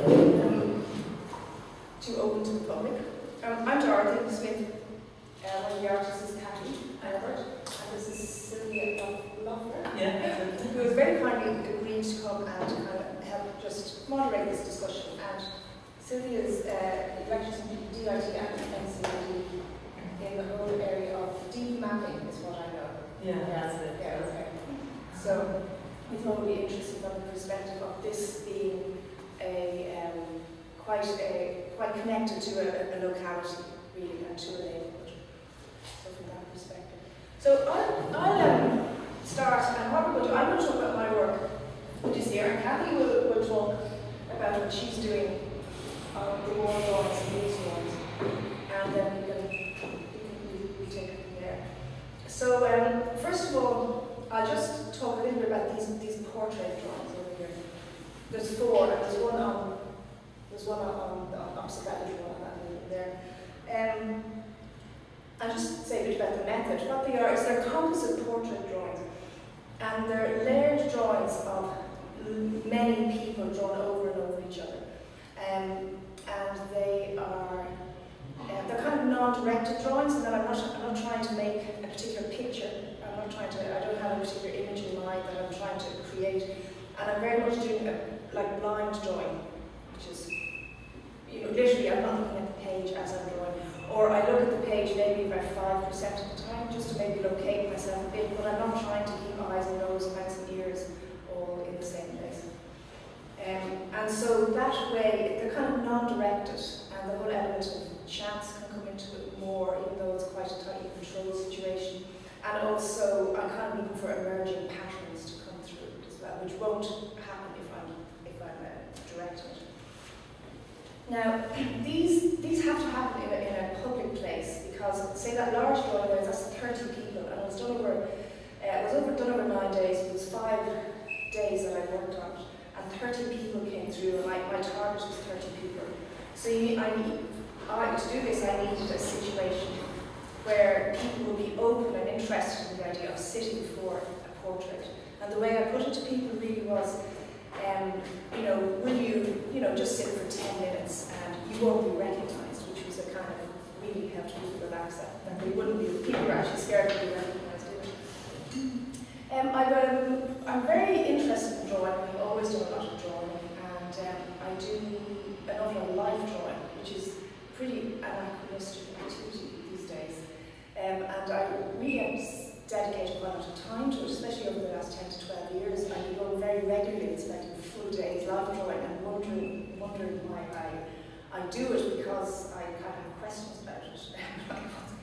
to open to the public. I'm Dorothy Smith. One of the artists is Cathy Albert, and this is Sylvia Loeffler, who has very kindly agreed to come and kind of help just moderate this discussion. And Sylvia's lectures in DIT and NCD in the whole area of deep mapping is what I know. Yeah, that's it. Yeah, okay. So we thought it would be interesting from the perspective of this being a quite connected to a locality, really, and to a neighbourhood. So from that perspective. So I'll start, and what we're going to do, I'm going to talk about my work, which is here, and Cathy will talk about what she's doing on the wall drawings and these drawings, and then we take it from there. So first of all, I'll just talk a little bit about these portrait drawings over here. There's four, and there's one on the opposite that little one there. I'll just say a bit about the method. What they are is they're composite portrait drawings, and they're layered drawings of many people drawn over and over each other. And they are they're kind of non-directed drawings, and that I'm not trying to make a particular picture. I don't have a particular image in mind that I'm trying to create, and I'm very much doing like blind drawing, which is, literally I'm not looking at the page as I'm drawing, or I look at the page maybe about 5% of the time just to maybe locate myself a bit, but I'm not trying to keep eyes and nose, mouth and ears all in the same place. And so that way they're kind of non-directed, and the whole element of chance can come into it more, even though it's quite a tightly controlled situation. And also I'm kind of looking for emerging patterns to come through as well, which won't happen if I'm directing it. Now, these have to happen in a public place, because say that large drawing there, that's 30 people, and it was done over 9 days. It was 5 days that I worked on it, and 30 people came through, and my target was 30 people. So to do this, I needed a situation where people will be open and interested in the idea of sitting for a portrait. And the way I put it to people really was, will you, just sit for 10 minutes and you won't be recognised, which was a kind of really helped people relax that they wouldn't be, people were actually scared to be recognised. I'm very interested in drawing. I've always done a lot of drawing, and I do an awful lot of life drawing, which is pretty anachronistic activity these days. And I really have dedicated quite a lot of time to it, especially over the last 10 to 12 years. I've been going very regularly, spending full days life drawing and wondering why I do it, because I kind of have questions about it.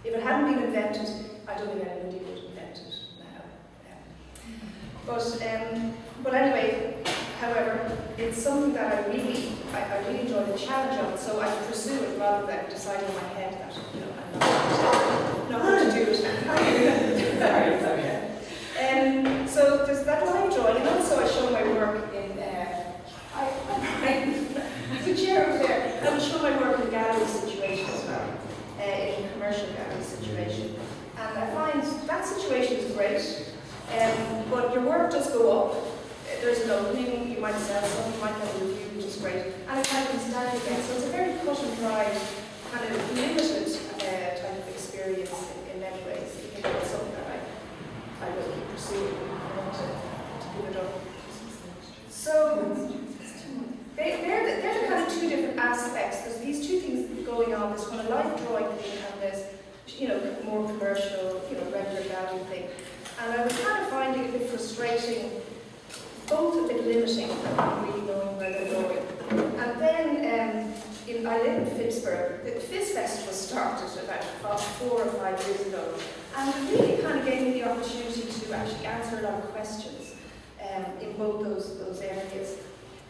If it hadn't been invented, I don't think anybody would invent it now. But anyway, however, it's something that I really enjoy the challenge of it, so I pursue it rather than deciding in my head that I'm not going to do it. Sorry. So there's that live drawing, and also I show my work in. The chair over there. I will show my work in gallery situation as well, in a commercial gallery situation, and I find that situation is great. But your work does go up. There's an opening, you might sell some, you might get a review, which is great, and it kind of comes down again. So it's a very cut and dried, kind of limited type of experience in many ways. I think it's something that I will keep pursuing. I want to give it up. So they're the kind of two different aspects. There's these two things going on. There's kind of life drawing thing and this, more commercial, regular gallery thing. And I was kind of finding it a bit frustrating, both a bit limiting, not really knowing where they're going. And then I live in Pittsburgh. The Fizz Festival started about 4 or 5 years ago, and it really kind of gave me the opportunity to actually answer a lot of questions in both those areas.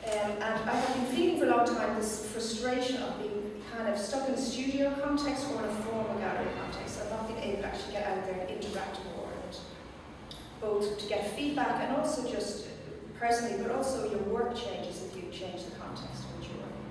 And I have been feeling for a long time this frustration of being kind of stuck in a studio context or in a formal gallery context. I've not been able to actually get out there and interact more, and both to get feedback and also just personally, but also your work changes if you change the context in which you're working.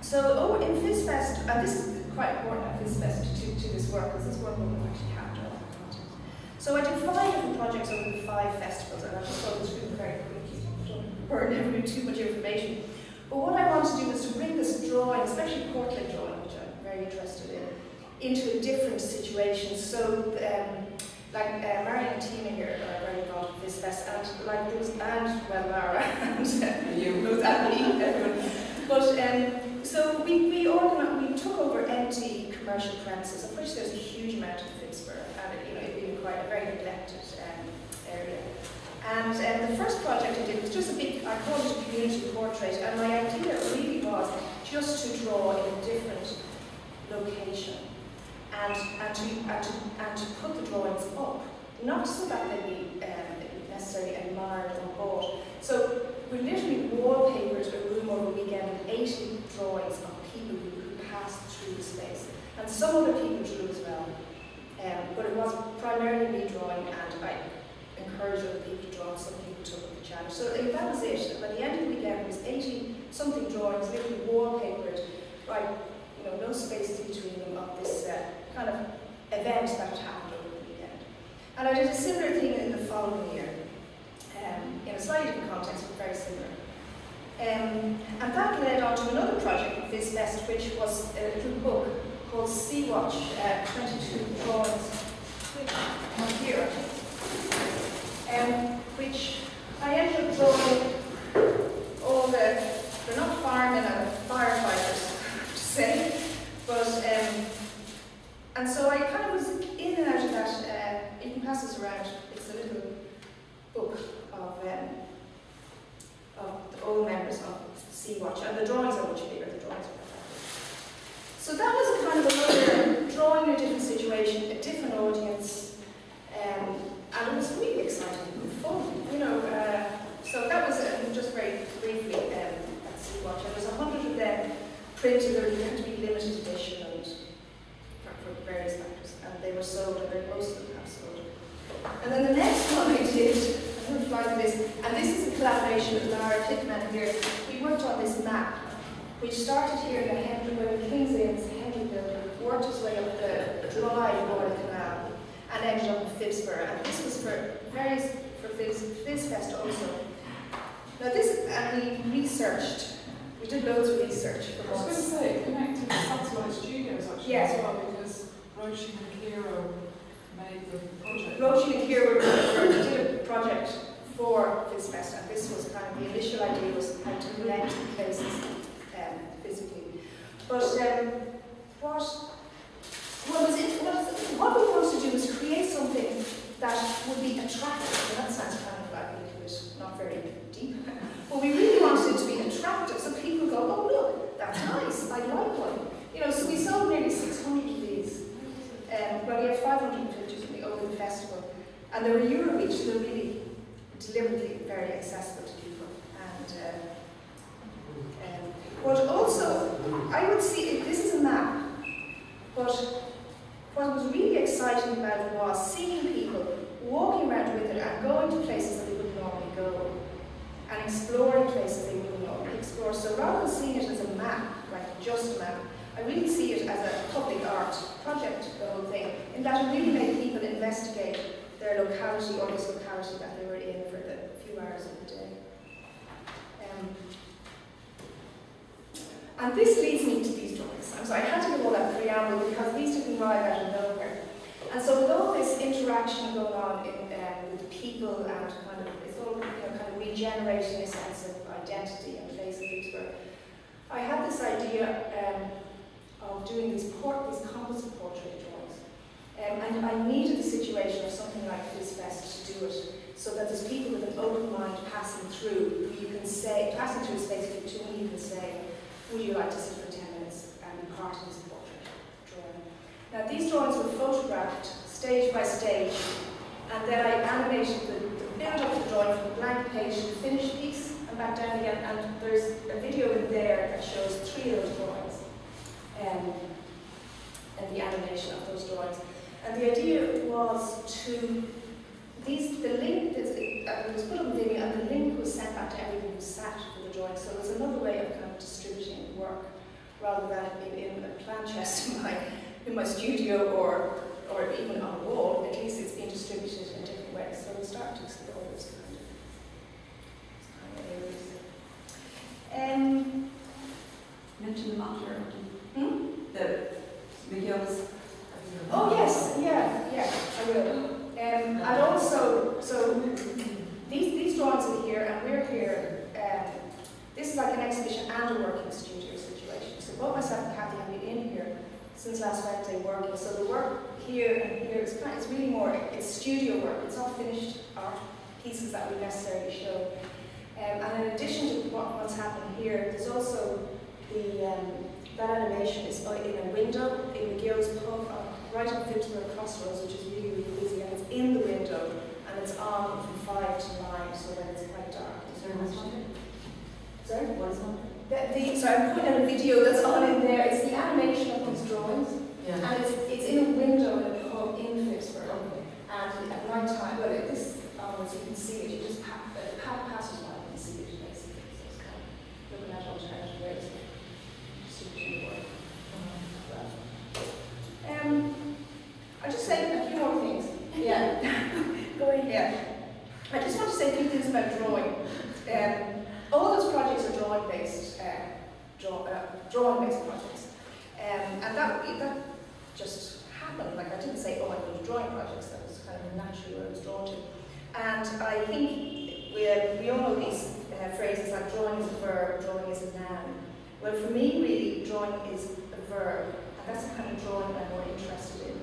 So in FizzFest, and this is quite important at FizzFest to this work, because this work will actually capture all the context. So I did 5 different projects over the 5 festivals, and I'll just go through them very quickly. Don't burn everybody too much information. But what I very interested into a different situation. So, Marion and Tina here are very involved with this fest, and like there was, Lara, and you, both and me, everyone. But so we took over empty commercial premises, of which there's a huge amount in Fitzborough, and it being quite a very neglected area. And the first project I did was just I called it a community portrait, and my idea really was just to draw in a different location and to put the drawings up, not so that they'd be necessarily admired or bought. So we literally wallpapered a room over the weekend with 80 drawings of people who passed through the space, and some other people drew as well. But it was primarily me drawing, and I encouraged other people to draw, and some people took up the challenge. So that was it. By the end of the weekend, it was 80-something drawings, literally wallpapered, right, no spaces between them, of this kind of event that had happened over the weekend. And I did a similar thing in the following year, in a slightly different context, but very similar. And that led on to another project with this fest, which was a little book called Sea-Watch, 22 drawings, which here, which I ended up drawing all they're not firemen and firefighters, to say, but, and so I kind of was in and out of that. You can pass this around. It's a little book of all members of Sea-Watch, and the drawings are much bigger. The drawings are so that was a kind of another drawing in a different situation, a different audience, and it was really exciting and fun, so that was just very briefly at Sea-Watch. There was 100 of them printed. They had to be limited edition and for various factors, and they were sold, and most of them have sold. And then the next one I did, I'm going to fly through this, and this is a collaboration with Lara Pittman here. We worked on this map, which started here in the King's Inn's Henry Building, worked its way up the dry Royal Canal, and ended up in Fitzborough. And this was for FizzFest also. Now this, and we researched, we did loads of research for months. I was going to say, connected to Satellite Studios actually as well, because Roisin and Kira made the project. Roisin and Kira did a project for FizzFest, and this was kind of the initial idea, was how to connect places physically. But what we wanted to do was create something that would be attractive. And that sounds kind of like a little bit not very deep. But we really wanted it to be attractive, so people go, oh look, that's nice, I'd like one. So we sold nearly 600 of these. Well, we had 550 over the festival. And they were Euro each, so they're really deliberately very accessible to people. But also, I would see, this is a map, but what was really exciting about it was seeing people walking around with it and going to places that they wouldn't normally go, and exploring places they wouldn't normally explore. So rather than seeing it as a map, like just a map, I really see it as a public art project, the whole thing, in that it really made people investigate their locality, or this locality that they were in for the few hours of the day. And this leads me to these drawings. I'm sorry, I had to give all that preamble because these didn't arrive out of nowhere. And so with all this interaction going on with people and kind of, it's all kind of regenerating a sense of identity and place in Fitzborough, I had this idea of doing these composite portrait drawings. And I needed a situation of something like FizzFest to do it, so that there's people with an open mind passing through, who you can say, passing through a space to whom you can say, would you like to sit for 10 minutes and be part of this portrait drawing? Now these drawings were photographed stage by stage, and then I animated the build-up of the drawing from the blank page to the finished piece and back down again, and there's a video in there that shows 3 of those drawings and the animation of those drawings. And the idea was to, the link, it was put on the video, and the link was sent back to everyone who sat for the drawing. So it was another way of kind of distributing work, rather than it being in a plant chest in my studio or even on a wall. At least it's being distributed in different ways. So we'll start to explore those kind of areas. Mention the matter. Hmm? The those? Oh yes, yeah, I will. And also, so these drawings are here, and we're here. This is like an exhibition and a working studio situation. So both myself and Kathy have been in here since last Wednesday working. So the work here and here is it's really more, it's studio work. It's not finished art pieces that we necessarily show. And in addition to what's happening here, there's also that animation is in a window in McGill's pub right on Phipsborough Crossroads, which is really, really busy, and it's in the window, and it's on from 5 to 9, so that it's quite dark. Sorry? What is on? So I'm putting in a video that's on in there. It's the animation of these drawings, Yeah. and it's in a window in a pub in Phipsborough. And at night time, well, this onwards you can see it. You just passes by and see it basically. So it's kind of looking at alternative ways of suiting work. I'll just say a few more things. Yeah. Going here. I just want to say a few things about drawing. All those projects are drawing-based projects, and that just happened. Like I didn't say, oh, I'm going to drawing projects. That was kind of naturally what I was drawn to. And I think we all know these phrases like drawing is a verb, drawing is a noun. Well, for me, really, drawing is a verb, and that's the kind of drawing I'm more interested in.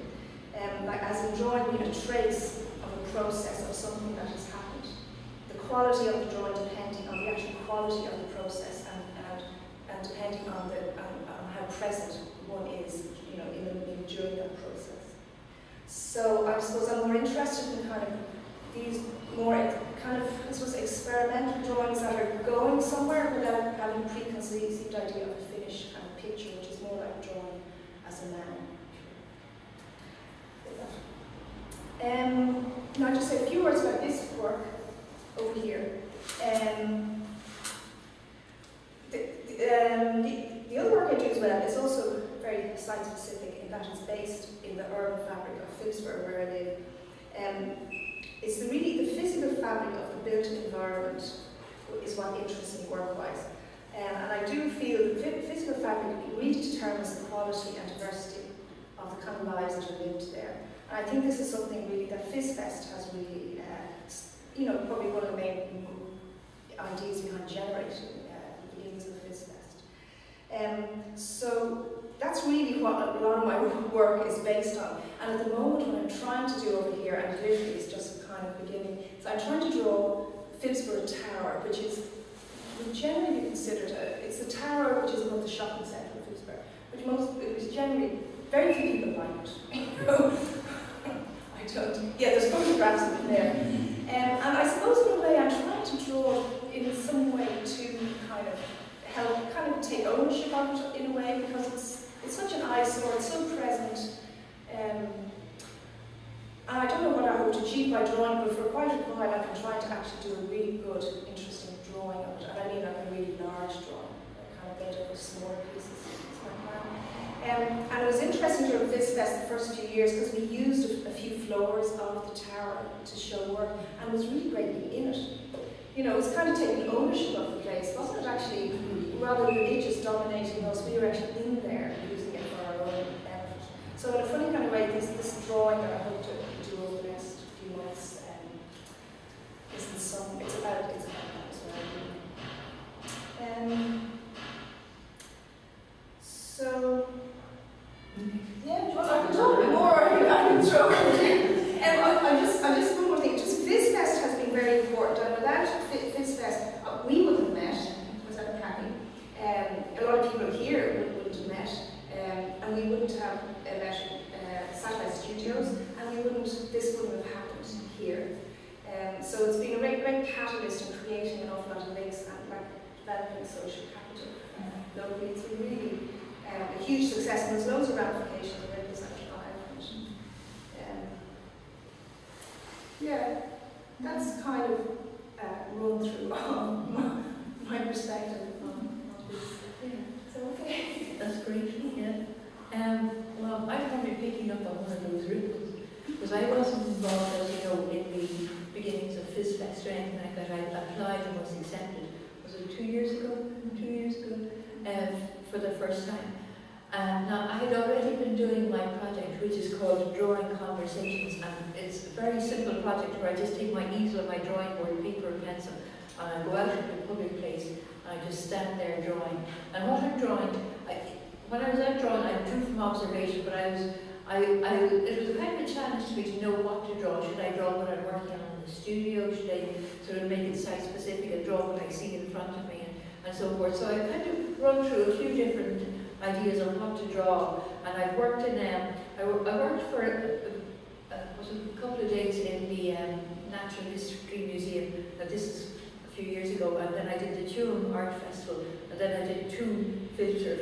Like as in drawing a trace of a process of something that has happened. The quality of the drawing depending on the actual quality of the process and depending on how present one is, you know, during that process. So I suppose I'm more interested in kind of these more kind of, I suppose, experimental drawings that are going somewhere without having a preconceived idea of a finished kind of picture, which is more like drawing as a man. Now just say a few words about this work over here. The other work I do as well is also very site-specific in that it's based in the urban fabric of Phipsborough, where I live. It's really the physical fabric of the built environment is what interests me work-wise. And I do feel the physical fabric really determines the quality and diversity of the kind of lives that are lived there. And I think this is something really that FizFest has really, probably one of the main ideas behind generating the beginnings of FizFest. So that's really what a lot of my work is based on. And at the moment, what I'm trying to do over here, and literally it's just kind of beginning, so I'm trying to draw Phipsborough Tower, which would generally be considered it's the tower which is above the shopping centre of Phipsborough, which generally very few people like it. I don't. Yeah, there's photographs of it there. And I suppose in a way I'm trying to draw in some way to kind of help kind of take ownership of it in a way, because it's such an eyesore, it's so present. And I don't know what I hope to achieve by drawing, but for quite a while I've been trying to actually do a really good, interesting drawing of it. And I mean like a really large drawing, kind of made up of smaller pieces. It's my plan. And it was interesting during FizFest the first few years because we used a few floors of the tower to show work, and it was really great being in it. You know, it was kind of taking ownership of the place, wasn't it actually? Rather than it just dominating us, we were actually in there using it for our own benefit. So in a funny kind of way, this drawing that I hope to do over the next few months it's about that as well. So yeah, I can talk a bit more. I can throw it. I just one more thing. Just FizFest has been very important, and without FizFest, we wouldn't have met. Without Kathy, a lot of people here wouldn't have met, and we wouldn't have met Satellite Studios, and this wouldn't have happened here. So it's been a great catalyst in creating an awful lot of links and like developing social capital locally. It's been really a huge success, and there's loads of ramifications of it, yeah, that's kind of run through my perspective on this. Yeah, so okay. That's great, yeah. Well, I'm probably picking up on one of those ripples, because I wasn't involved, as you know, in the beginnings of FizFest or anything like that. I applied and was accepted. Was it 2 years ago? 2 years ago, for the first time. And now I had already been doing my project, which is called Drawing Conversations, and it's a very simple project where I just take my easel, my drawing board, paper and pencil, and I go out into a public place, and I just stand there drawing. And what I'm drawing, when I was out drawing, I drew from observation, but it was a kind of a challenge to me to know what to draw. Should I draw what I'm working on in the studio? Should I sort of make it site-specific and draw what I see in front of me, and so forth? So I kind of run through a few different ideas on what to draw, and I've worked in I worked for was a couple of days in the Natural History Museum. This is a few years ago, and then I did the Tuam Art Festival, and then I did 2 filter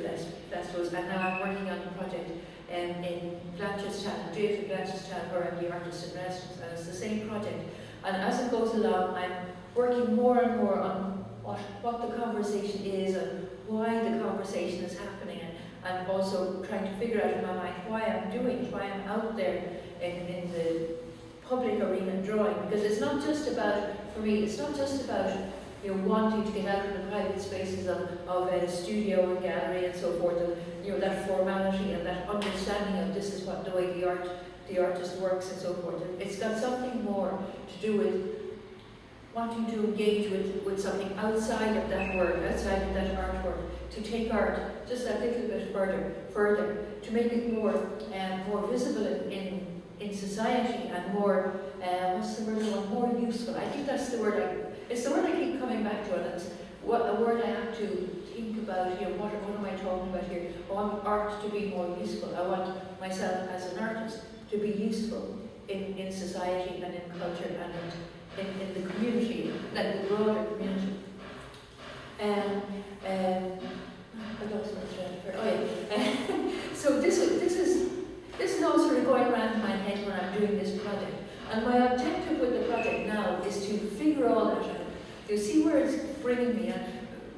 festivals, and now I'm working on a project in Blanchardstown, Drayton Blanchardstown, where I'm the artist in residence, and it's the same project. And as it goes along, I'm working more and more on what the conversation is and why the conversation is happening, and also trying to figure out in my mind why I'm doing it, why I'm out there in the public arena drawing. Because it's not just about, for me, it's not just about wanting to get out of the private spaces of a studio and gallery and so forth, and that formality and that understanding of this is what the way the artist works and so forth. It's got something more to do with wanting to engage with something outside of that work, outside of that artwork, to take art just a little bit further, to make it more visible in society and more, what's the word I want, more useful. I think that's the word it's the word I keep coming back to, and it's a word I have to think about, what am I talking about here? I want art to be more useful. I want myself as an artist to be useful in society and in culture and in the community, like the broader community. I lost my thread. So this is all sort of going around in my head when I'm doing this project. And my objective with the project now is to figure all that out, to see where it's bringing me and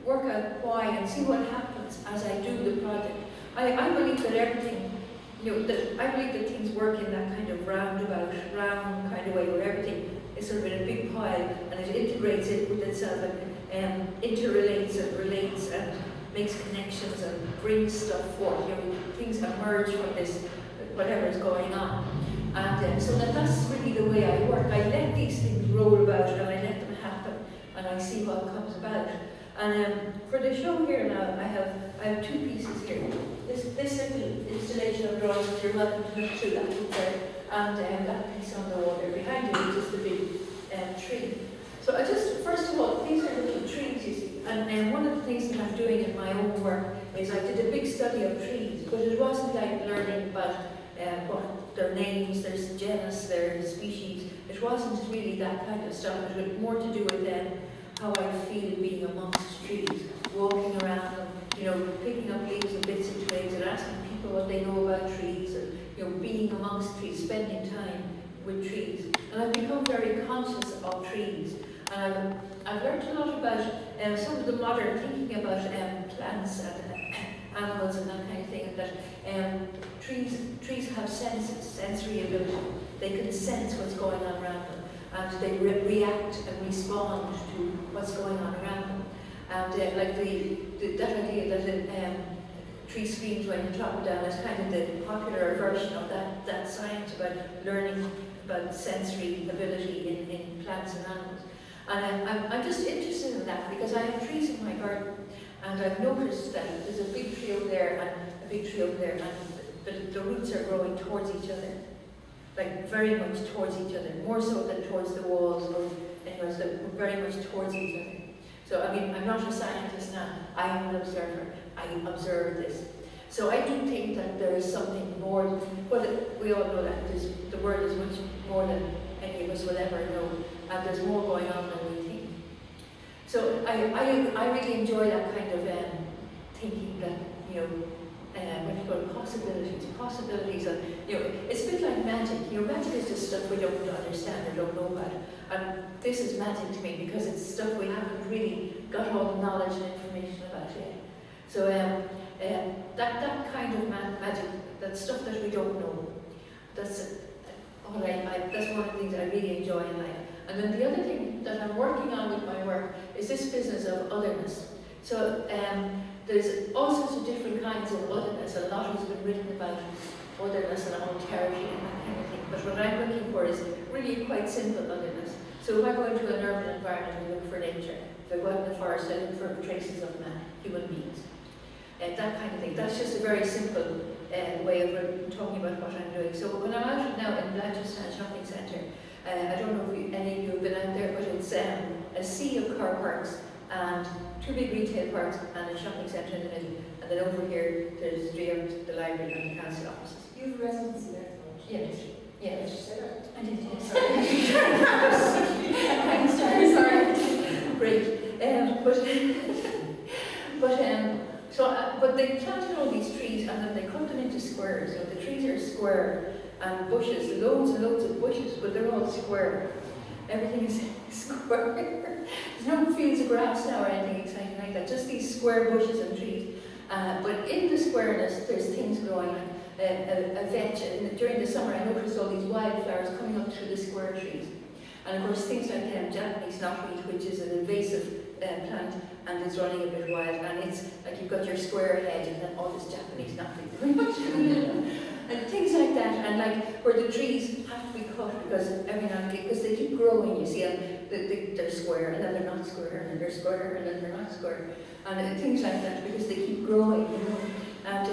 work out why and see what happens as I do the project. I believe that everything, I believe that things work in that kind of round kind of way where everything is sort of in a big pile and it integrates it with itself and interrelates and relates and makes connections and brings stuff forth. Things emerge from this, whatever is going on. And so that's really the way I work. I let these things roll about and I let them happen and I see what comes about. And for the show here now, I have 2 pieces here. This little installation of drawings, you're welcome to look through that book there, and that piece on the wall there behind you, which is the big tree. So first of all, these are little trees, you see, and one of the things that I'm doing in my own work is I did a big study of trees, but it wasn't like learning about what their names, their genus, their species. It wasn't really that kind of stuff. It had more to do with how I feel being amongst trees, walking around them, picking up leaves and bits of twigs and asking people what they know about trees, and being amongst trees, spending time with trees. And I've become very conscious of trees. And I've learned a lot about some of the modern thinking about plants and animals and that kind of thing, and that trees have sensory ability. They can sense what's going on around them, and they react and respond to what's going on around them. And like that idea that a tree screams when you chop it down is kind of the popular version of that science about learning about sensory ability in plants and animals. And I'm just interested in that because I have trees in my garden, and I've noticed that there's a big tree over there and a big tree over there, and the roots are growing towards each other, like very much towards each other, more so than towards the walls or anywhere, so very much towards each other. So I mean, I'm not a scientist now, I am an observer, I observe this. So I do think that there is something more, we all know that the world is much more than any of us will ever know, and there's more going on than we think. So I really enjoy that kind of thinking that, what you call possibilities, and it's a bit like magic. Magic is just stuff we don't understand or don't know about, and this is magic to me because it's stuff we haven't really got all the knowledge and information about yet. So that kind of magic, that stuff that we don't know, that's one of the things I really enjoy in life. And then the other thing that I'm working on with my work is this business of otherness. So there's all sorts of different kinds of otherness. A lot has been written about otherness and alterity and that kind of thing. But what I'm looking for is really quite simple otherness. So if I go into an urban environment, I look for nature. If I go out in the forest, I look for traces of man, human beings. That kind of thing. That's just a very simple way of talking about what I'm doing. So when I'm out now in Blanchardstown Shopping Centre, I don't know if any of you have been out there, but it's a sea of car parks and 2 big retail parks and a shopping centre in the middle. And then over here, there's the library and the council offices. You have residency there, don't you? Yes. Yes. Did you say that? I did, yes. I'm sorry. Great. But they planted all these trees and then they cut them into squares. So the trees are square and bushes, loads and loads of bushes, but they're all square. Everything is square. There's no fields of grass now or anything exciting like that, just these square bushes and trees. But in the squareness, there's things growing. A veg, and during the summer I noticed all these wildflowers coming up through the square trees. And of course things like Japanese knotweed, which is an invasive plant and it's running a bit wild, and it's like you've got your square head and then all this Japanese knotweed very much and things like that, and like where the trees have to be cut because every now and again, because they keep growing, you see, and they're square and then they're not square and then they're square and then they're not square, and things like that because they keep growing, you know. And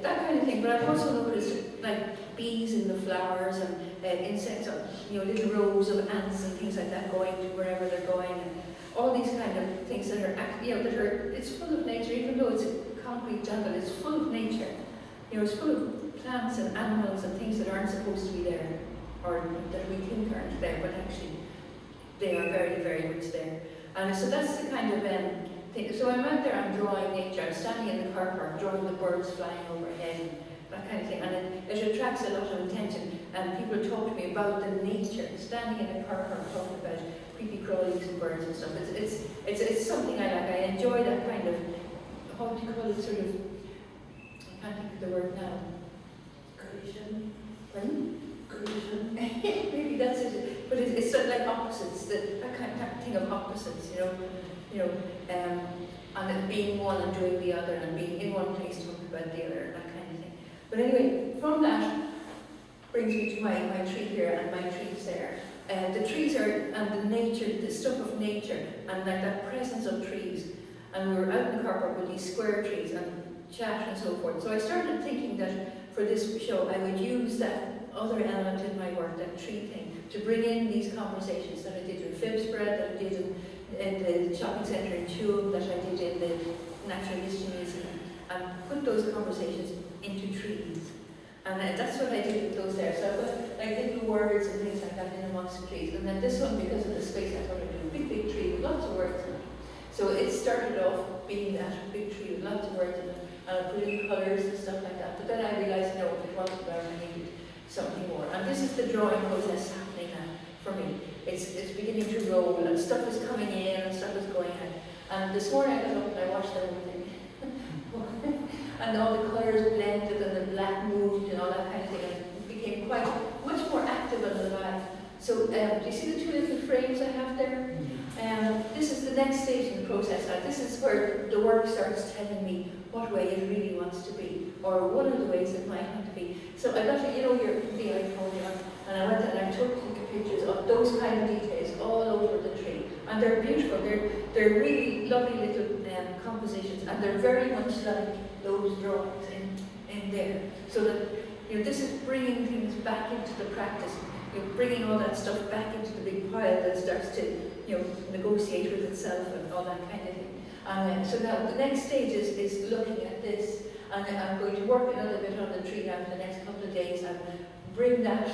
that kind of thing. But I've also noticed like bees in the flowers and insects, little rows of ants and things like that going to wherever they're going, and all these kind of things that are, it's full of nature. Even though it's a concrete jungle, it's full of nature. It's full of plants and animals and things that aren't supposed to be there, or that we think aren't there, but actually they are very, very much there. And so that's the kind of thing. So I'm out there, I'm drawing nature, I'm standing in the car park, drawing the birds flying overhead, and that kind of thing. And it attracts a lot of attention. And people talk to me about the nature, standing in a car park talking about creepy crawlies and birds and stuff. It's something I like. I enjoy that kind of, how do you call it, sort of, I can't think of the word now. Creation. Pardon? Creation. Maybe that's it. But it's sort of like opposites, that kind of thing of opposites, and it being one and doing the other, and being in one place talking about the other, that kind of thing. But anyway, from that brings me to my tree here and my trees there. The trees are, and the nature, the stuff of nature, and like that presence of trees. And we were out in the car park with these square trees and chat and so forth. So I started thinking that for this show I would use that other element in my work, that tree thing, to bring in these conversations that I did in Phibsborough, that I did in the shopping centre in Tuam, that I did in the Natural History Museum, and put those conversations into trees. And that's what I did with those there. So I put like little words and things like that in amongst the trees. And then this one, because of the space, I thought I'd do a big, big tree with lots of words in it. So it started off being that big tree with lots of words in it, and I put in colours and stuff like that. But then I realised, no, it wasn't there, I needed something more. And this is the drawing process happening now for me. It's beginning to roll, and stuff is coming in, and stuff is going in. And this morning I got up and I watched the whole thing. And all the colours blended, and the black moved, and all that kind of thing. And it became much more active and alive. So, do you see the 2 little frames I have there? This is the next stage in the process. Now, this is where the work starts telling me what way it really wants to be, or one of the ways it might want to be. So I got to, your iPhone, and I went and I took pictures of those kind of details all over the tree. And they're beautiful. They're really lovely little compositions, and they're very much like those drawings in there. So that this is bringing things back into the practice. Bringing all that stuff back into the big pile that starts to negotiate with itself and all that kind of thing. And so now the next stage is looking at this, and I'm going to work a little bit on the tree now for the next couple of days and bring that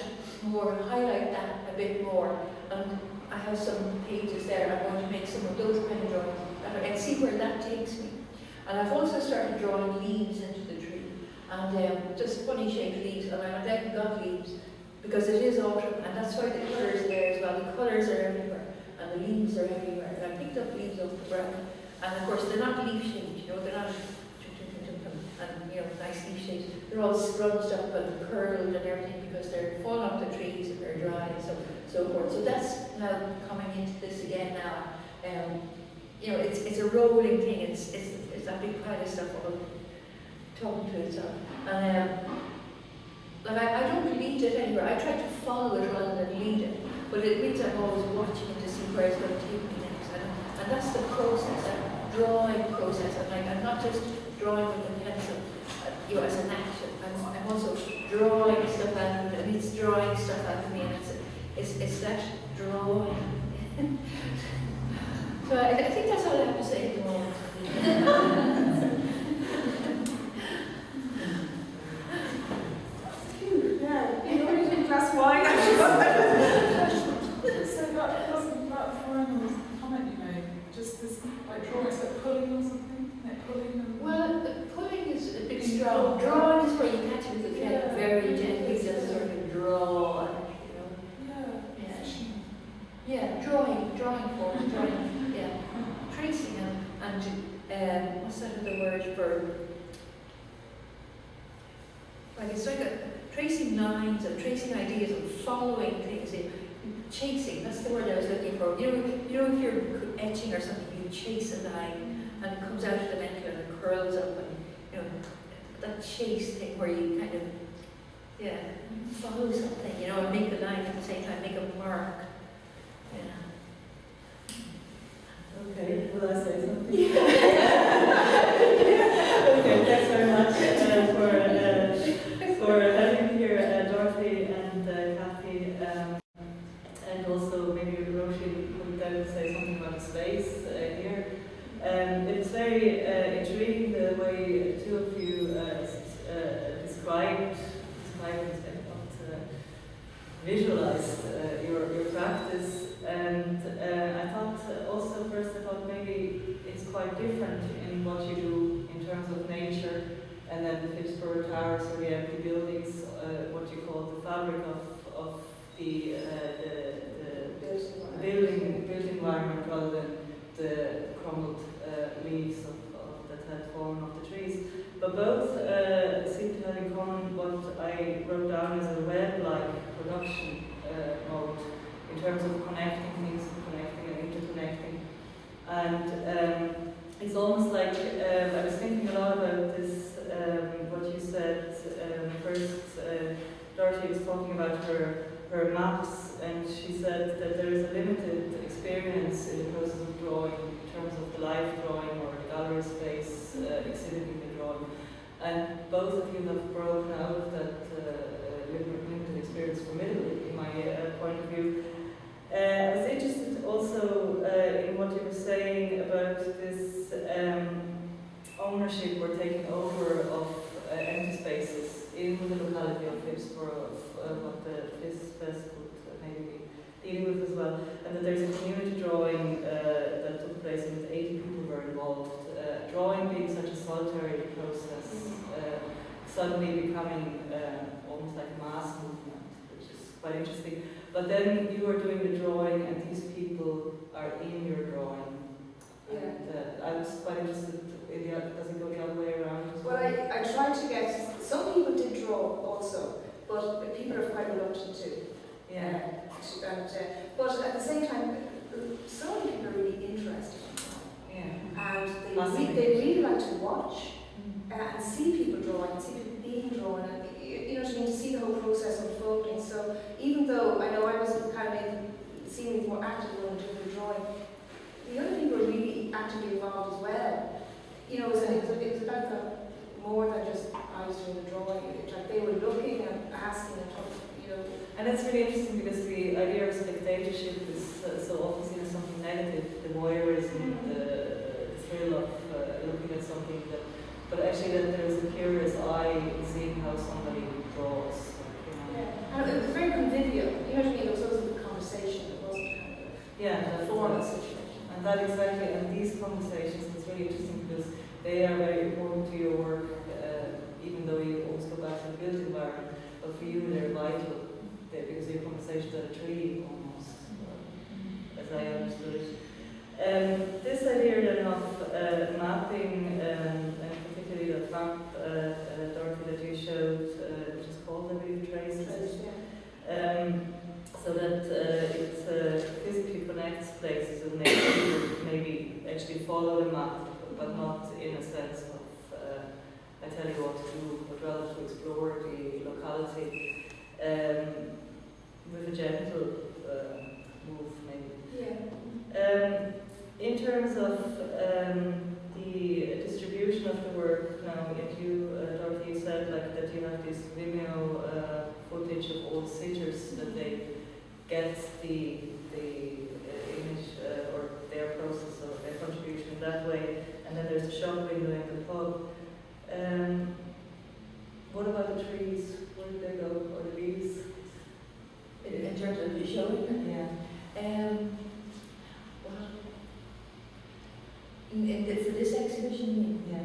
more, highlight that a bit more. And I have some pages there. I'm going to make some of those kind of drawings and see where that takes me. And I've also started drawing leaves into the tree, and just funny shaped leaves. And I went out and got leaves because it is autumn, and that's why the colours are there as well. The colours are everywhere, and the leaves are everywhere. And I picked up leaves off the ground, and of course they're not leaf shaped. They're not and nice leaf shapes. They're all scrunched up and curled and everything because they're falling off the trees and they're dry and so forth. So that's now coming into this again now. It's a rolling thing. It's it's that big pile of stuff all talking to itself. And but I don't lead it anywhere. I try to follow it rather than lead it. But it means I'm always watching it to see where it's going to take me next. And that's the process, that drawing process. I'm not just drawing with a pencil, as an action. I'm also drawing stuff out of it, and it's drawing stuff out of me, and it's that drawing. So I think that's all I have to say at the moment. Yeah, you know, you think that's why. So that wasn't that final comment you made. Just this, like drawing, it's like pulling or something. Like pulling and. Well, pulling is a bit strong. Drawing is where you catch it with the pen Yeah. very gently, just sort of draw, Yeah, drawing form, yeah. Tracing and what's that other word for? Like it's like tracing lines and tracing ideas and following things in. Chasing, that's the word I was looking for. You know if you're etching or something, you chase a line and it comes out of the metal and it curls up and that chase thing where you kind of follow something, and make the line at the same time, make a mark. Okay, will I say something? Okay, thanks very much for having me here, Dorothy and Kathy, and also maybe Roshi would say something about the space here. It's very intriguing the way two of you described visualized your practice, and I thought maybe it's quite different in what you do in terms of nature, and then the Phibsborough Towers or the empty buildings, what you call the fabric of the building environment rather than the crumbled leaves that had fallen off the trees. But both seem to have in common what I wrote down as a web-like production mode in terms of connecting things, connecting and interconnecting. And it's almost like I was thinking a lot about this, what you said first. Dorothy was talking about her maps, and she said that there is a limited experience in the process of drawing in terms of the live drawing or the gallery space exhibiting the drawing. And both of you have broken out of that limited experience formidably, in my point of view. I was interested also in what you were saying about this ownership or taking over of empty spaces in the locality of Phibsborough, of what the FizFest would maybe be dealing with as well, and that there's a community drawing that took place in which 80 people were involved. Drawing being such a solitary process, suddenly becoming almost like a mass movement, which is quite interesting. But then you are doing the drawing and these people are in your drawing. Yeah. And I was quite interested in does it go the other way around as well? Well, I tried to get, some people did draw also, but people are quite reluctant to. Yeah. But at the same time, so many people are really interested in drawing. Yeah. And they really like to watch and see people drawing, and see people being drawn, and you know what I mean, to see the whole process unfolding. So even though I know I was kind of seemingly more active when doing the drawing, the other people were really actively involved as well. You know, it was about that more than just I was doing the drawing. It's like they were looking and asking and talking, you know. And that's really interesting because the idea of spectatorship is so often seen as something negative, the voyeurism, the thrill of looking at something but actually that there is a curious eye in seeing how somebody draws. Yeah. And it was very convivial, you know what I mean? It was always a conversation, it wasn't kind of a formal situation. And that exactly, and these conversations, it's really interesting because they are very important to your work, even though you always go back to the built environment, but for you they're vital, because your conversations are a tree almost, as I understood it. This idea then of mapping, and particularly the map, Dorothy, that you showed, which is called, I believe, Traces, so that it physically connects places and makes people maybe actually follow the map, but not in a sense of the work now, if you, Dorothy, you said like that you have this Vimeo footage of all sitters that they get the image or their process or their contribution that way, and then there's the shop window in the pub. What about the trees? Where did they go? Or the leaves? In terms of the showing them? Yeah. Well, for this exhibition, Yeah.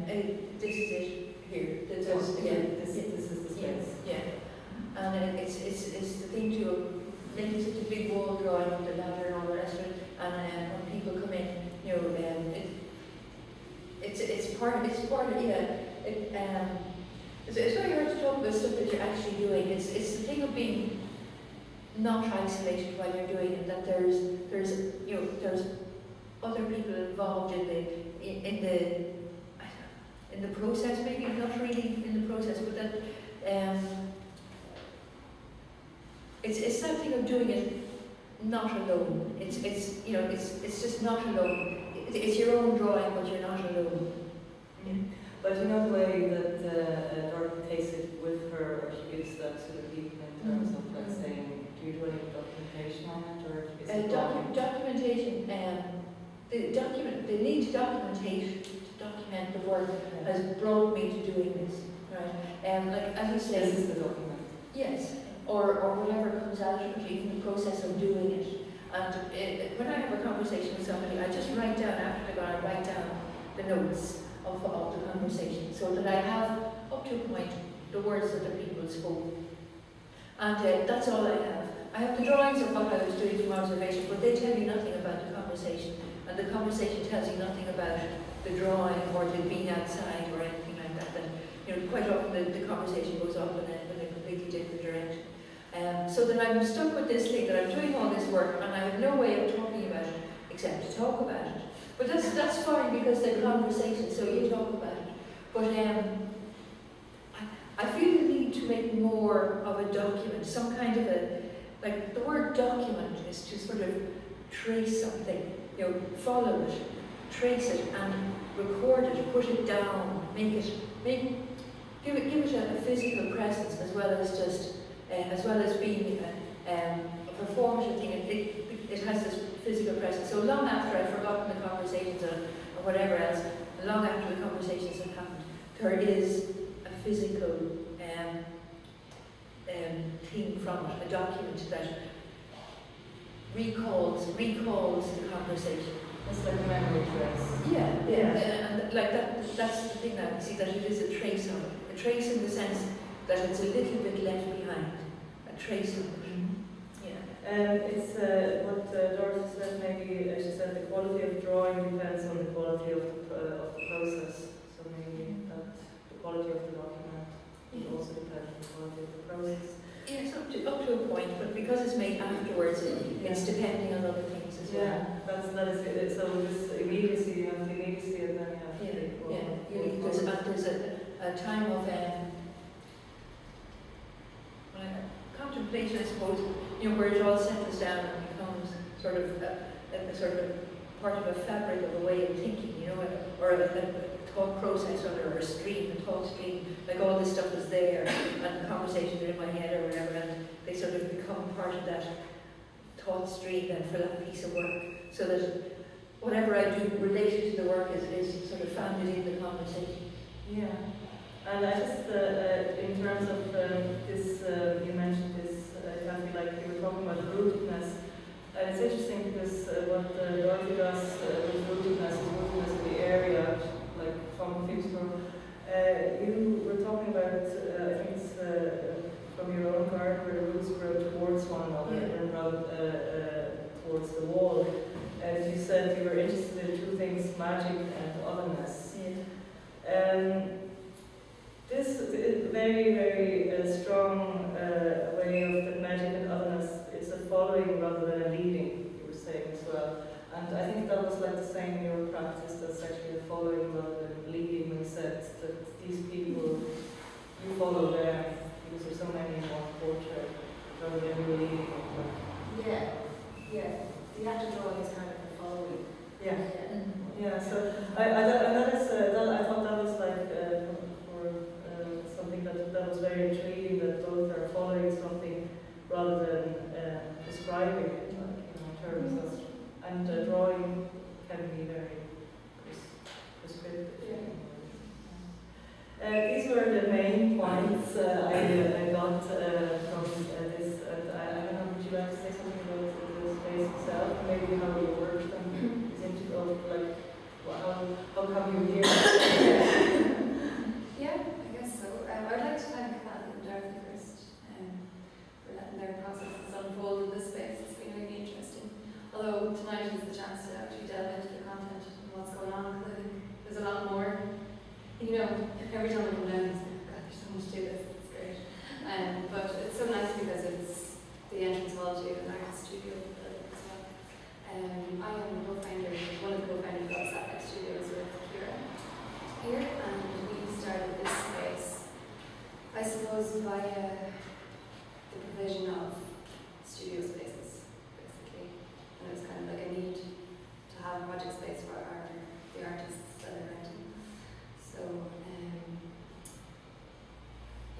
this is it here. This Oh, is, yeah, yeah, this is the space. yeah. And it's the thing to make it such a big wall drawing of the ladder and all the rest of it. And when people come in, you know, it's part of yeah. It's very hard to talk about stuff that you're actually doing. It's the thing of being not isolated while you're doing it. That there's you know there's other people involved in the process, maybe not really in the process, but that it's that thing of doing it not alone. It's you know it's just not alone. It's your own drawing, but you're not alone. But you know the way that Dorothy takes it with her, or she gives that to the people in terms of, let's say, do you do any documentation on it, or is it Documentation, the need to document the work has brought me to doing this, right? Like as you say, this is the document. yes, or whatever comes out of it, even the process of doing it. And when I have a conversation with somebody, I just write down after I write down the notes of the conversation, so that I have up to a point the words that the people spoke. And that's all I have. I have the drawings of what I was doing from observation, but they tell you nothing about the conversation, and the conversation tells you nothing about the drawing or the being outside or anything like that. And you know, quite often the conversation goes off in a completely different direction. So that I'm stuck with this thing that I'm doing all this work, and I have no way of talking about it except to talk about it. But that's fine because they're conversation, so you talk about it. But I feel the need to make more of a document, some kind of like the word document is to sort of trace something, you know, follow it, trace it and record it, put it down, give it a physical presence as well as just, as well as being a performative thing. It has this physical presence. So long after I've forgotten the conversations or whatever else, long after the conversations have happened, there is a physical thing from it, a document that recalls the conversation. It's like a memory trace. Yeah, and like that's the thing that I see, that it is a trace of it. A trace in the sense that it's a little bit left behind. A trace of it. It's what Dorothy said, maybe she said the quality of drawing depends on the quality of the process. So maybe that the quality of the document will also depend on the quality of the process. Yes, up to a point, but because it's made afterwards, it's depending on other things as well. Yeah, that is it. So this immediacy, you have the immediacy, and then you have There's a time of contemplation, I suppose, you know, where it all settles down and becomes sort of a part of a fabric of a way of thinking, you know, or a thought process or a stream, a thought stream, like all this stuff is there, and the conversations are in my head or whatever, and they sort of become part of that thought stream then for that piece of work, so that whatever I do related to the work is sort of founded in the conversation. Yeah. And I just, in terms of this, you mentioned this, Kathy, like you were talking about rootedness. And it's interesting because what Dorothy does with rootedness is rootedness of the area, like from Fitzroy. You were talking about, I think it's from your own garden, where the roots grow towards one another and grow towards the wall. And you said you were interested in two things, magic and otherness. Yeah. This is very, very strong way of the magic and otherness. It's a following rather than a leading, you were saying as well. And I think that was like the same in your practice, that's actually a following rather than leading, when you said that these people, you follow them because there's so many in one portrait rather than you leading them. Yeah. The act of drawing is kind of the following. Yeah. Yeah, so I thought that was like These were the main points I got from this. I don't know, would you like to say something about the space itself? Maybe how you worked and is integral, like, how come you're here? Yeah, I guess so. I'd like to thank Kat and Dorothy first for letting their processes unfold in this space. It's been really interesting. Although tonight is the chance to actually delve into the content and what's going on, because I think there's a lot more. You know, every time I come down, it's like, God, there's so much to this. It's great. But it's so nice because it's the entrance hall to an art studio building as well. I am a co-founder, one of the co-founders of Satellite Studios with Kira here, and we started this space, I suppose, via the provision of studio spaces, basically. And it was kind of like a need to have a project space for the artists that are renting. So,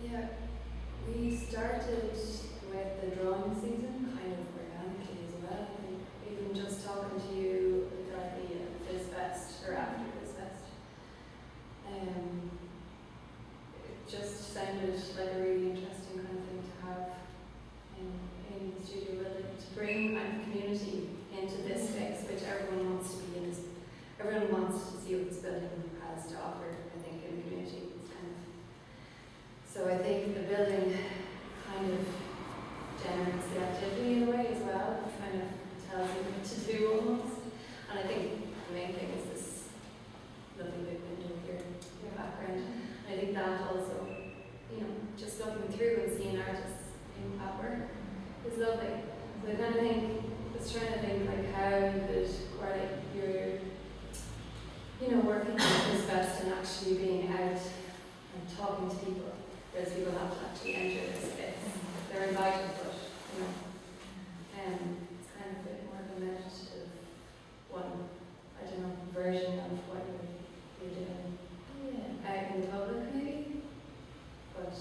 yeah, we started with the drawing season kind of organically as well. I think even just talking to you, Dorothy, at FizzFest, or after FizzFest, it just sounded like a really interesting kind of thing to have in the studio building, to bring kind of community into this space, which everyone wants to be in. Everyone wants to see what this building has to offer, I think, in the community. It's kind of, so I think the building kind of generates the activity in a way as well. It kind of tells you what to do almost. And I think the main thing is this lovely big window here in the background. And I think that also, you know, just looking through and seeing artists at work is lovely. So I kind of think, was trying to think like how you could, or like you're, you know, working at this fest and actually being out and talking to people. Whereas people have to actually enter this space. They're invited, but, you know, it's kind of a bit more of a meditative one, I don't know, version of what you're doing out in the public maybe. But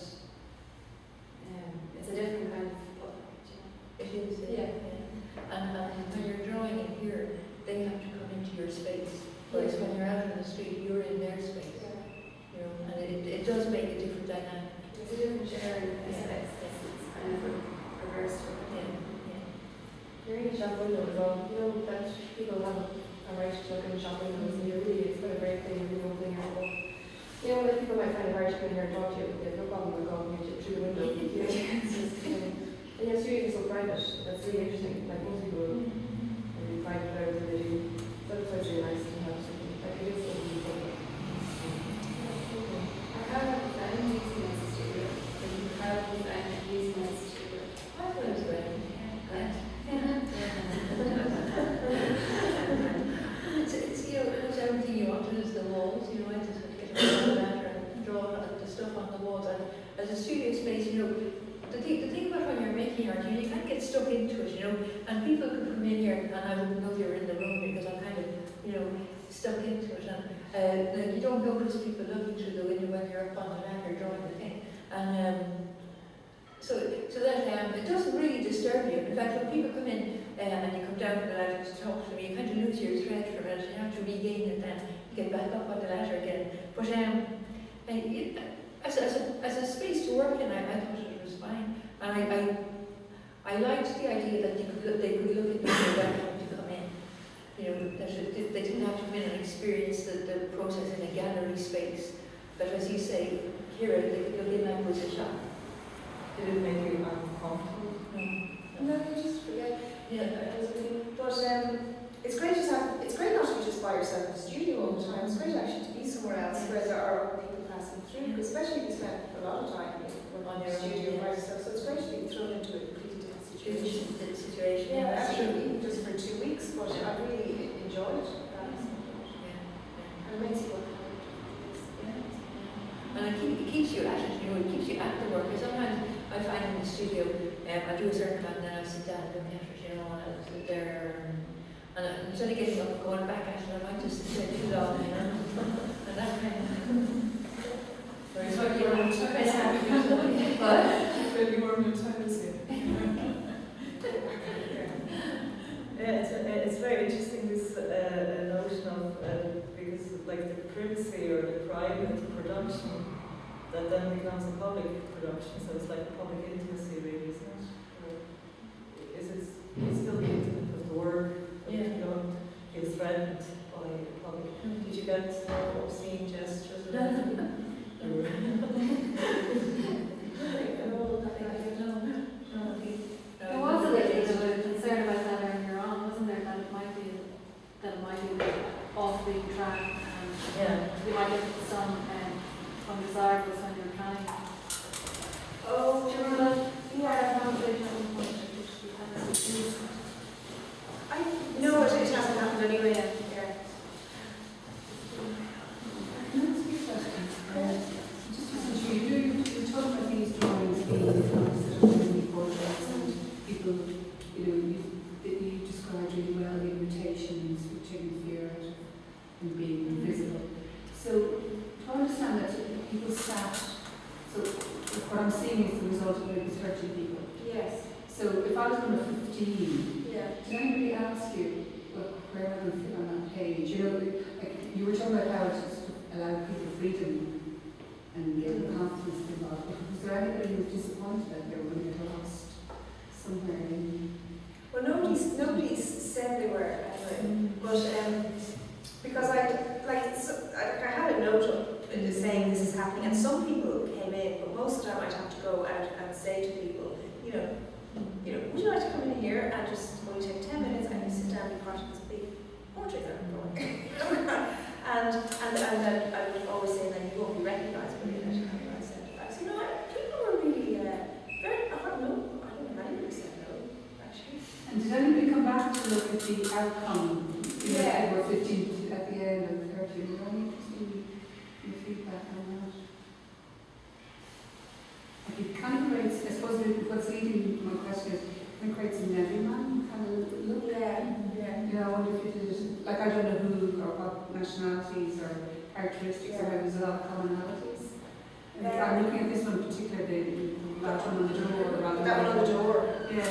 it's a different kind of public, you know. It is, Yeah. And when you're drawing in here, they have to come into your space. Whereas when you're out in the street, you're in their space. You know, and it does make a different dynamic. It's a different sharing space. It's kind of reversed. You're in the shop window as well. You know that people have a right to look in the shop windows, and it's got a great thing, you know, thing here. You know, like people might find it hard to come in here and talk to you, but they have no problem with going through the window. You know, it's just, and your studio is so private. That's really interesting. Like most people will be private about what they do. So that's why it's really nice to have something like it is something public. How have you found using this studio? How have you found using this studio? I thought it was great. It's you know, it's everything you want. It's the walls, you know, I just get a ladder and draw the stuff on the walls. And as a studio space, you know, the thing about when you're making art, you can't get stuck into it, you know, and people could come in here and I wouldn't know they were in the room because I'm kind of, you know, stuck into it. And like you don't notice people looking through the window when you're up on the ladder drawing the thing. And so that it doesn't really disturb you. In fact, when people come in and you come down the ladder to talk to them, you kind of lose your thread for a minute. You have to regain it then. You get back up on the ladder again. But as a space to work in, I thought it was fine. And I liked the idea that they could look at you without having to come in. You know, that they didn't have to come in and experience the process in a gallery space. But as you say, here they could look in like it was a shop. Did it make you uncomfortable? No, you just forget. Yeah. But it's great not to be just by yourself in the studio all the time. It's great actually to be somewhere else where there are other people passing through, especially if you spend a lot of time on your studio by yourself. So it's great to be thrown into a completely different situation. Yeah, actually, even just for 2 weeks, but I really enjoyed it. And it makes you work hard. And it keeps you at it, you know, it keeps you at the work. And sometimes I find in the studio, I do a certain amount and then I sit down and look at it, you know, and I sit there and instead of getting up and going back at it, I might just sit there too long, you know, and that kind of. It's like you're on time. But Maybe you're on time, is it? Yeah, it's very interesting this notion of because like the privacy or the private production that then becomes a public production, so it's like a public intimacy really, isn't it? Or is it still be intimate with the work? Yeah. You don't feel threatened by public. Did you get obscene gestures? Or anything? There was a little bit of a concern about that earlier on, wasn't there? That it might be off the track, and Yeah. you might get some undesirables when you're trying. Oh, Do you remember that? Yeah, conversation at one point. no, it hasn't happened anyway. Yeah. You talk about these drawings being really portraits and people, you described really well the limitations which interfere out of and being invisible. So to understand that people sat, so what I'm seeing is the result of maybe 30 people. Yes. So if I was number 15, Yeah. did anybody ask you where am I going to fit on that page? You know, like you were talking about how it allowed people freedom and gave them confidence involved. Was there anybody who was disappointed that they were going to get lost somewhere in? Well, nobody said they were anyway, but because I had a note up saying this is happening, and some people came in, but most of the time I'd have to go out and say to people, you know, would you like to come in here and just only take 10 minutes and you sit down and be part of this big portrait that I'm drawing? and then I would always say that you won't be recognised by it. And I said, people were really very, I don't know if anybody said no, actually. And did anybody come back to look at the outcome? Yeah. They were 15 at the end and 30. Was there any interesting feedback on that? Like it kind of creates, I suppose what's leading my question is, it creates a nebula kind of look. Yeah. You know, I wonder if it is, like I don't know who or what nationalities or characteristics, or maybe there's a lot of commonalities. I'm looking at this one in particular, the large one on the door. That one on the door. Yeah.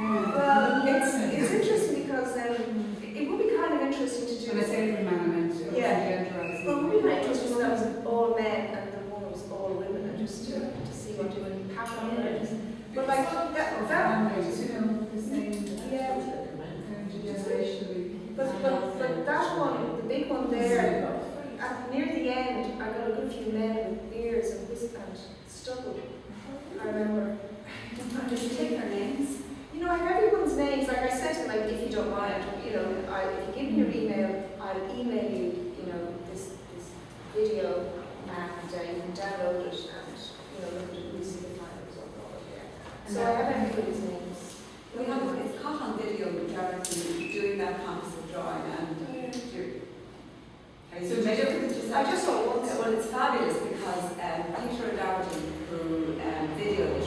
Well, it's interesting because it would be kind of interesting to do. When I say every man, I meant Yeah. genderising. Well, it would be kind of interesting that was all men and the one was all women, and just to see what would happen. But like that families, you know, the same. Yeah. Generationally. But that one, the big one there, near the end, I got a good few men with beards and stubble. I remember. Did you take their names? You know, I have everyone's names. Like I said to them, like, if you don't mind, if you give me your email, I'll email you, this video, and you can download it and, look at it and see the final result of it. Yeah. So I have everybody's names. It's caught on video with Dorothy doing that concept drawing and So did you I just saw one. well, it's fabulous because Peter Doherty, who videoed it,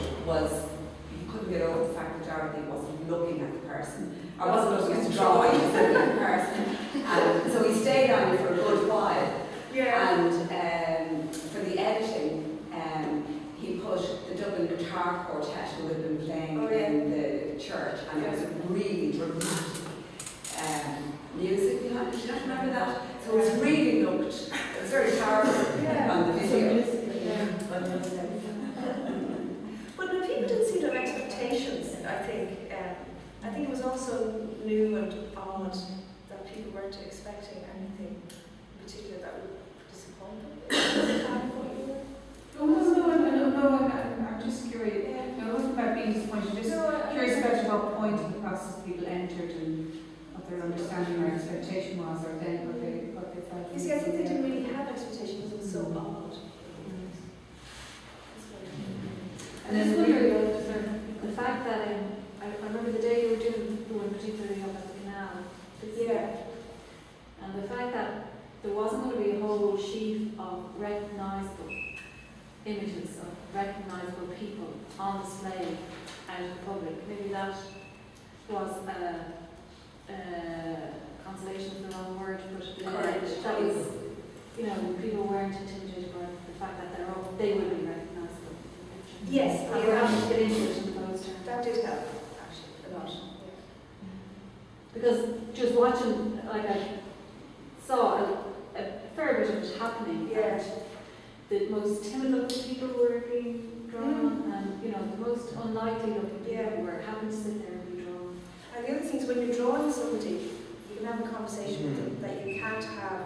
he couldn't get over the fact that Dorothy wasn't looking at the person, or wasn't looking at the drawing, he was looking at the person, and so he stayed on it for a good while. Yeah. And for the editing, he put the Dublin Guitar Quartet who had been playing in the church, and it was a really dramatic music behind it. Do you not remember that? So it really looked, it was very powerful on the video. But no, people didn't see their expectations, I think. I think it was also new and odd that people weren't expecting anything in particular that would disappoint them. No, I'm just curious. No, it wasn't about being disappointed, just curious about at what point in the process people entered and what their understanding or expectation was, or then what they felt. You see, I think they didn't really have expectations because it was so odd. And then the fact that I remember the day you were doing the one particularly up at the canal. Yeah. And the fact that there wasn't going to be a whole sheaf of recognisable images of recognisable people on display out in the public. Maybe that was consolation is the wrong word, but that was, people weren't intimidated by the fact that they would be recognisable. Yes, And we're having to get into it in those terms. that did help, actually, a lot. Because just watching, like I saw a fair bit of it happening. Yeah. the most timid looking people were being drawn, and you know, the most unlikely looking people were having to sit there and be drawn. And the other thing is when you're drawing somebody, you can have a conversation with them that you can't have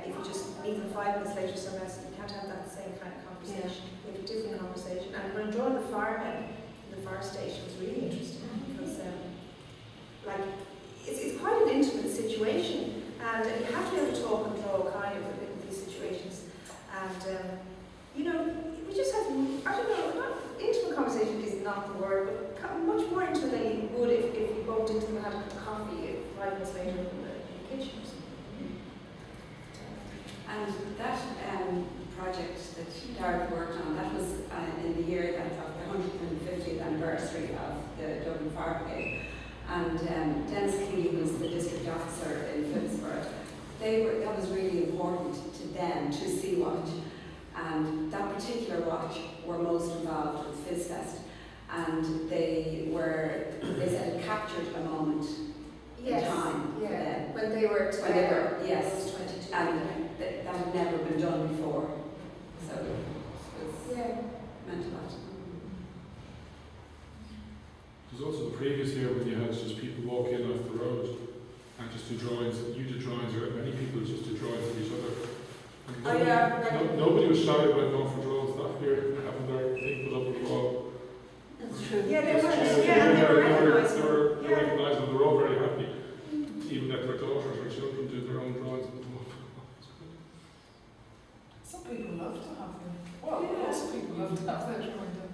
if you just meet them 5 minutes later somewhere else. You can't have that same kind of conversation. You have a different conversation. And when drawing the firemen in the fire station was really interesting because like it's quite an intimate situation, and you have to be able to talk and draw kind of in these situations. And you know, we just have, I don't know, not intimate conversation is not the word, but much more intimate than you would if you bumped into them and had a cup of coffee 5 minutes later in the kitchen or something. And that project that Darren worked on, that was in the year that of the 150th anniversary of the Dublin Fire Brigade. And Dennis Keeley was the district officer in Phillipsburg. That was really important to them, to Sea Watch. And that particular watch were most involved with FizzFest. And they said it captured a moment in time for them. When they were together. Yes, 22. and that had never been done before. So it was meant a lot. There's also the previous year when you had just people walk in off the road and just do drawings. You did drawings, or many people just did drawings of each other. And nobody was shy about going for drawings that year, having their thing put up on the wall. That's true. Yeah, they were. They They were recognised recognised. them. They were all very happy. Even let their daughters or children do their own drawings. Some people love to have them. Well, lots of people love to have their drawing done.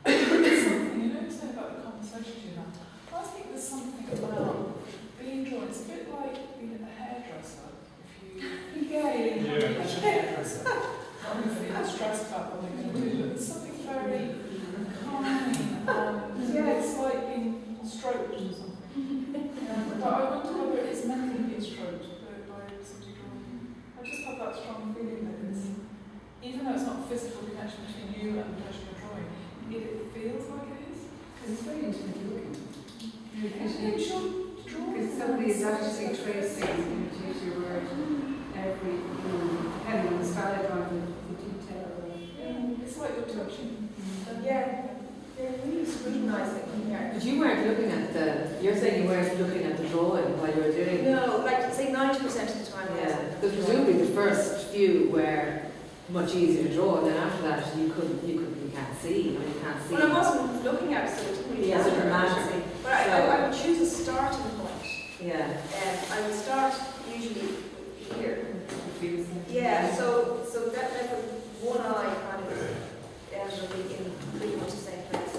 There's something, you know, to say about the conversations you have. I think there's something about being drawn. It's a bit like being a hairdresser. If you being a hairdresser, obviously you're stressed about what they're going to do, but there's something very calming. It's like being stroked or something. But I wonder whether it's mentally being stroked by somebody drawing. I just have that strong feeling that it's, even though it's not a physical connection between you and the person you're drawing, it feels like it is. Because it's very intimate looking. Because somebody is actually tracing, to use your word, every, depending on the style of the detail. It's like you're touching. They're really scrutinising. But you weren't looking at you're saying you weren't looking at the drawing while you were doing it? No, like say 90% of the time. Yeah, because presumably the first few were much easier to draw, and then after that you can't see, you can't see. Well, I wasn't looking at it, so it didn't really Yes, it didn't matter. But I would choose a starting point. Yeah. I would start usually here. Yeah, so that left one eye kind of in pretty much the same place.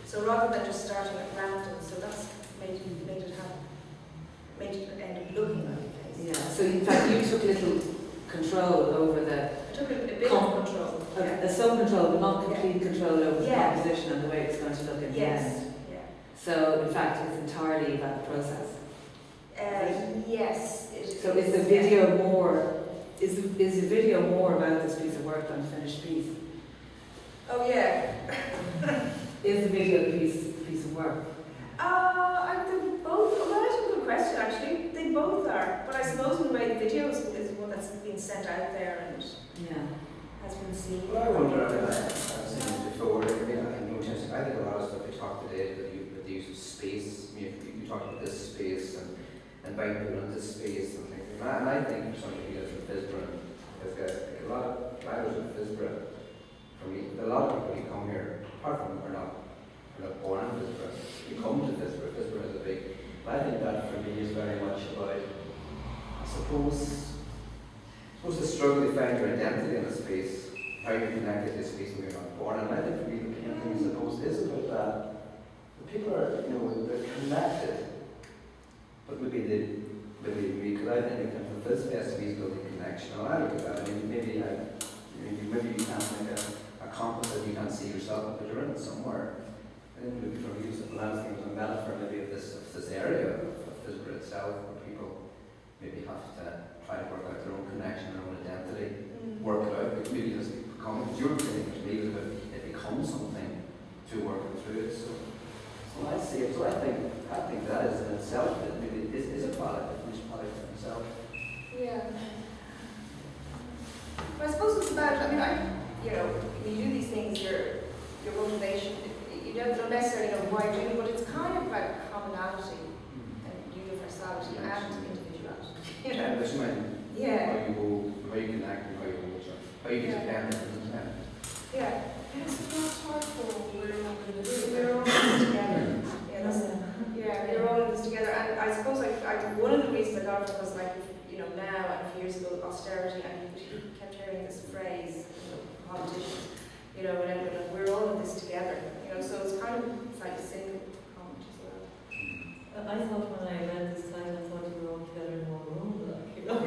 So rather than just starting at random, so that's made it end up looking like a face. Yeah. So in fact you took little control over the. I took a bit of control. Some control, but not complete control over the Yeah. composition and the way it's going to look in the Yes. end. Yeah. So in fact it's entirely about the process. Yes. So is the video more? Is the video more about this piece of work than the finished piece? Oh yeah. Is the video a piece of work? They're both. Well, that's a good question actually. They both are, but I suppose in a way the video is one that's been sent out there and has been seen. Well, I wonder, I've seen this before, I think a lot of stuff we talked today with the use of space. You talked about this space and buying people in this space and things. And I think for somebody who lives in Fisborough, there's a lot of drivers in Fisborough. For me, a lot of people who come here, apart from are not born in Fisborough, you come to Fisborough. Fisborough is a big. I think that for me is very much about, I suppose the struggle to find your identity in a space, how you connect to this space when you're not born. And I think for me the main thing I suppose is about that. The people are, they're connected, but maybe because I think in terms of this festival is building connection. And I look at that. I mean, maybe you can't make a composite, you can't see yourself, but you're in it somewhere. And maybe trying to use a lot of things as a metaphor, maybe of this area of Fisborough itself, where people maybe have to try to work out their own connection, their own identity, work it out. Maybe it becomes your thing, which maybe it becomes something to work through it. So I see it. So I think that is in itself, that maybe is a product, a finished product in itself. Yeah. I suppose it's about, I mean, you know, when you do these things, your motivation, you don't necessarily know why you're doing it, but it's kind of about commonality and universality and individuality. You know? Yeah, that's mine. Yeah. How you go, how you connect, and how you hold, how you get dependent and independent. Yeah. And it's the most hardcore we're not going to do it. We're all in this together. Yeah, we're all in this together. And I suppose one of the reasons I got it was like, you know, now and a few years ago, austerity, and you kept hearing this phrase, you know, politicians, you know, and everyone, like, we're all in this together. You know, so it's kind of, it's like a single comment as well. I thought when I read this time, I thought we were all together in one room, like, you know.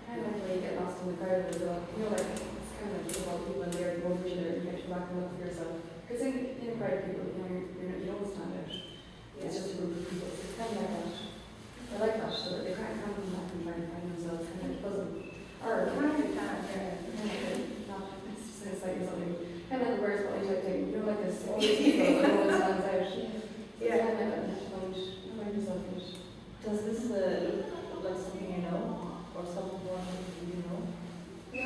I like the way you get lost in the crowd as well. You know, like, it's kind of like about people and their motivation or connection back and up for yourself. Because in a crowd of people, you know, you don't stand out. It's just a group of people. So it's kind of like that. I like that, so that they can't come back and try and find themselves kind of buzzing. Or kind of not exciting something. Kind of like a bird's body type thing. You know, like this, all these people, and no one stands out. Yeah. Kind of like that, find yourself in it. Does this look like something you know? Or someone you know? No?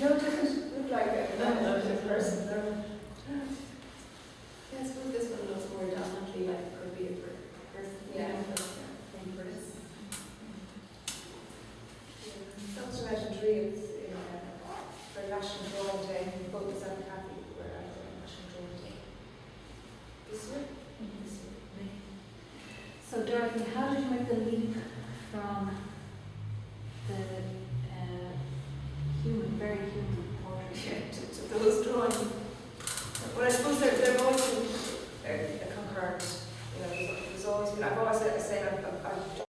No, it doesn't look like a person, no. Yeah, I suppose this one looks more dominantly like it could be a person. Yeah. Than for this. Someone's imagine dreams in for National Drawing Day, both is I'm happy we're at National Drawing Day. This year? This year. So Dorothy, how did you make the leap from the human, very human